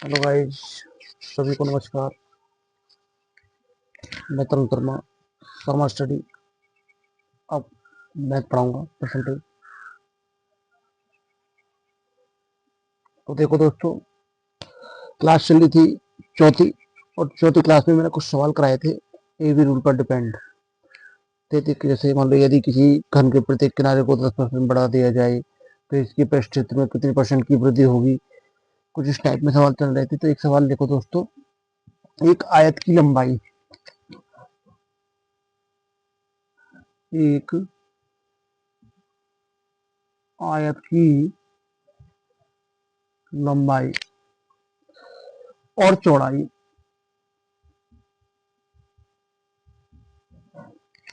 Hello guys, सभी को नमस्कार। मैं तरुण शर्मा स्टडी। अब मैं पढ़ाऊंगा परसेंटेज। तो देखो दोस्तों, क्लास चल रही थी चौथी, और चौथी क्लास में मैंने कुछ सवाल कराए थे ए बी रूल पर डिपेंड थे कि जैसे मान लो यदि किसी घन के प्रत्येक किनारे को 10% बढ़ा दिया जाए तो इसकी पृष्ठ क्षेत्र में कितनी परसेंट की वृद्धि होगी। कुछ इस टाइप में सवाल चल रहे थे। तो एक सवाल देखो दोस्तों, एक आयत की लंबाई, एक आयत की लंबाई और चौड़ाई,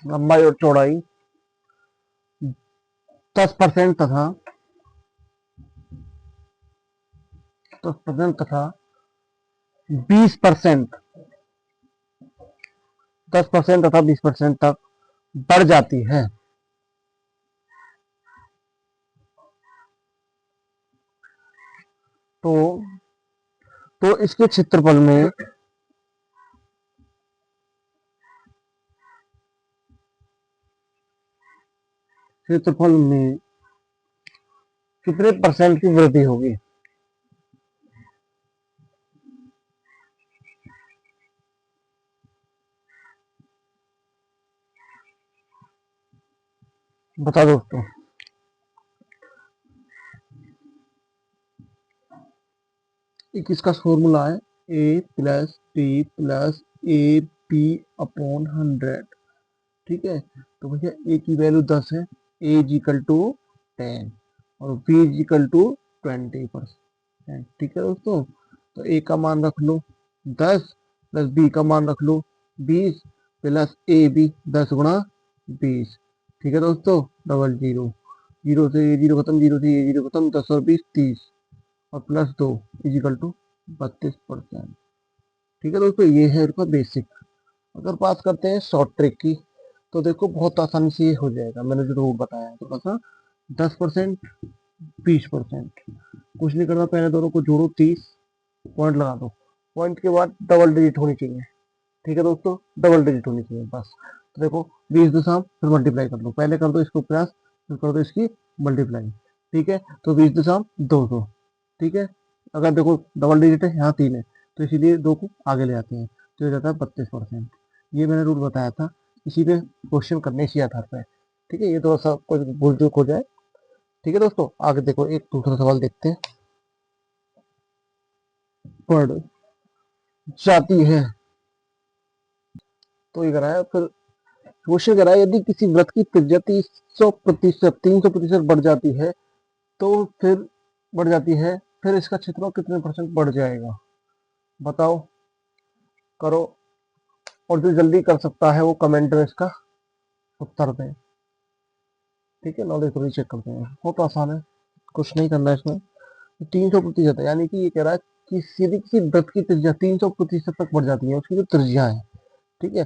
लंबाई और चौड़ाई 10% तथा 10% तथा 20%, 10% तथा 20% तक बढ़ जाती है तो इसके क्षेत्रफल में कितने परसेंट की वृद्धि होगी। बता दोस्तों। एक इसका फॉर्मूला है a plus t plus a p upon 100। ठीक है, तो भैया ए की वैल्यू 10 है, ए इजिकल टू 10 और बी इजिकल टू 20%। ठीक है दोस्तों, तो ए का मान रख लो 10 प्लस बी का मान रख लो 20 प्लस ए बी 10 गुणा 20। ठीक है दोस्तों, डबल जीरो, जीरो से ये जीरो खत्म, जीरो से ये जीरो खत्म, 10 और 20 30 और प्लस 2 इजिकल टू 32%। ठीक है दोस्तों, ये है इनका बेसिक। अगर बात करते हैं शॉर्ट ट्रिक की, तो देखो बहुत आसानी से ये हो जाएगा। मैंने जो रूल बताया है थोड़ा सा, 10% 20%, कुछ नहीं करना, पहले दोनों को जोड़ो 30, पॉइंट लगा दो, पॉइंट के बाद डबल डिजिट होनी चाहिए। ठीक है दोस्तों, डबल डिजिट होनी चाहिए बस। तो देखो 20 दशम फिर मल्टीप्लाई कर लो, पहले कर दो इसको प्लस फिर कर दो इसकी मल्टीप्लाई। ठीक है, तो 20 दशम 200। ठीक है, अगर देखो डबल डिजिट है, यहाँ 3 है, तो इसीलिए 2 को आगे ले आते हैं, तो हो जाता है 32%। ये मैंने रूल बताया था, इसी पे क्वेश्चन करने इसी आधार पर। ठीक है, ये थोड़ा सा कुछ भूल चूक हो जाए। ठीक है दोस्तों, आगे देखो एक दूसरा सवाल देखते हैं। बढ़ जाती है, तो ये कराया फिर क्वेश्चन कराया, यदि किसी वृत्त की त्रिज्या 300% बढ़ जाती है तो फिर बढ़ जाती है फिर इसका क्षेत्रफल कितने परसेंट बढ़ जाएगा। बताओ, करो, और जो जल्दी कर सकता है वो कमेंट में इसका उत्तर दे। ठीक है, नॉलेज थोड़ी चेक करते हैं, बहुत आसान है, कुछ नहीं करना है इसमें। 300% है, यानी कि ये कह रहा है कि यदि किसी वृत्त की त्रिज्या 300% तक बढ़ जाती है, उसकी जो त्रिज्या है। ठीक है,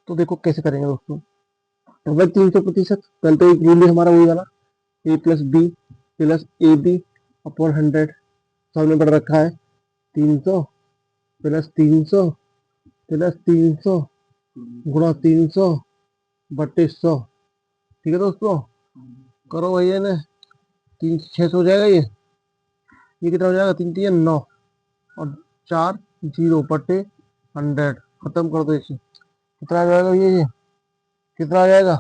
तो देखो कैसे करेंगे दोस्तों। अगर 300%, पहले तो एक रूल है हमारा वही वाला, a plus b plus a b upon 100। सामने बढ़ रखा है 300 प्लस 300 प्लस 300 गुणा 300/100। ठीक है दोस्तों, करो भैया ने, 600 हो जाएगा ये कितना हो जाएगा, 3 3 9 और 4 0/100। खत्म कर दो इसे, कितना आ जाएगा ये कितना आ जाएगा,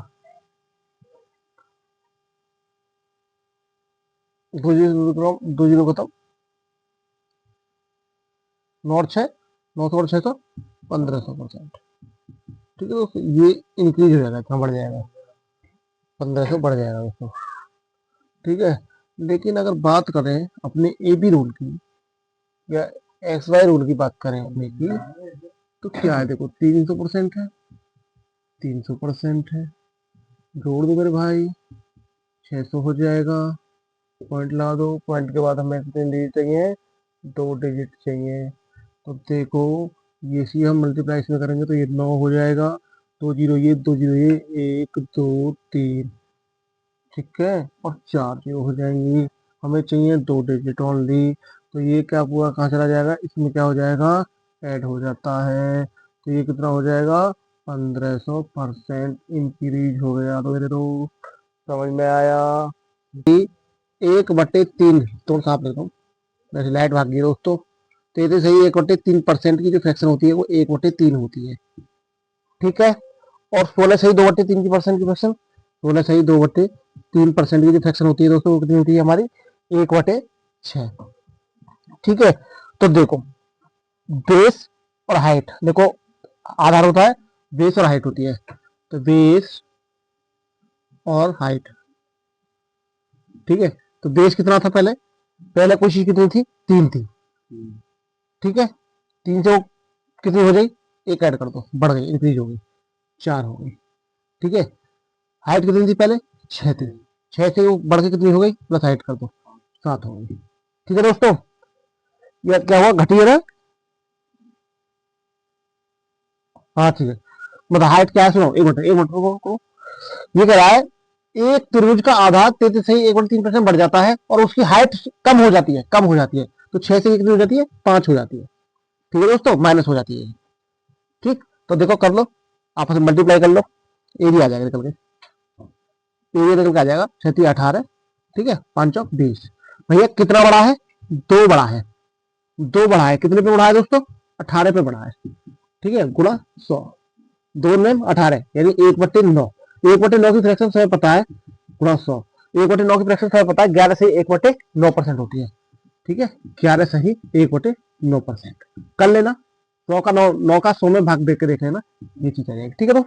2 0 खत्म, 9 और 6, 900 और 600 1500%। ठीक है दोस्तों, ये इंक्रीज हो जाएगा, इतना बढ़ जाएगा, 1500 बढ़ जाएगा दोस्तों। ठीक है, लेकिन अगर बात करें अपने ए बी रूल की या एक्स वाई रूल की बात करें अपने की, तो क्या है, देखो 300% है, 300% है, जोड़ दो मेरे भाई, 600 हो जाएगा, पॉइंट ला दो, पॉइंट के बाद हमें कितने डिजिट चाहिए, 2 डिजिट चाहिए। तो देखो ये सी हम मल्टीप्लाई इसमें करेंगे तो ये 9 हो जाएगा, 2 0 ये 1 2 3। ठीक है, और 4 0 हो जाएंगी, हमें चाहिए 2 डिजिट ओनली। तो ये क्या पूरा कहाँ चला जाएगा, इसमें क्या हो जाएगा, ऐड हो जाता है। तो ये कितना हो जाएगा, 1500% इंक्रीज हो गया। तो मेरे तो समझ में आया। 1/3, तो साफ लिखता हूँ, वैसे लाइट भाग गई दोस्तों। तो ये तो सही, 1/3% की जो फ्रैक्शन होती है वो 1/3 होती है, ठीक है। और 16 सही 2/3 की परसेंट की फ्रैक्शन, 16 सही 2/3% की जो फ्रैक्शन होती है दोस्तों वो कितनी होती है हमारी, 1/6, ठीक है। तो देखो बेस और हाइट, देखो आधार होता है, बेस और हाइट होती है। तो बेस और हाइट, ठीक है। तो बेस कितना था पहले, पहले कोशिश कितनी थी, 3 थी, ठीक है। 3 से वो कितनी हो गई, एक ऐड कर दो, बढ़ गई, इंक्रीज हो गई, 4 हो गई, ठीक है। हाइट कितनी थी पहले, 6 थी, 6 से वो बढ़ के कितनी हो गई, प्लस हाइट कर दो, 7 हो गई, ठीक है दोस्तों। ये क्या हुआ, घटी है ना, हाँ ठीक है। मतलब हाइट क्या है, सुनो एक मिनट रुको। ये कह रहा है एक त्रिभुज का आधार 33 से 1/3% बढ़ जाता है और उसकी हाइट कम हो जाती है। तो 6 से कितनी हो जाती है, 5 हो जाती है, ठीक है दोस्तों, माइनस हो जाती है, ठीक। तो देखो कर लो, आपस में मल्टीप्लाई कर लो, एरिया आ जाएगा निकल के, एरिया निकल के आ जाएगा 36 18, ठीक है, 5 चौक 20। भैया कितना बड़ा है, 2 बड़ा है, 2 बड़ा है, कितने पे बड़ा है दोस्तों, 18 पे बड़ा है, ठीक है, गुणा 100, 2 में 18 यानी 1/9, 1/9 की फ्रैक्शन हमें पता है, गुणा 100, 1/9 की फ्रैक्शन हमें पता है 11 से 1/9% होती है, ठीक है, 11 सही 1/9%, कर लेना, 100 का 9 का 100 में भाग दे के देख लेना, ये चीज आ जाएगी, ठीक है। तो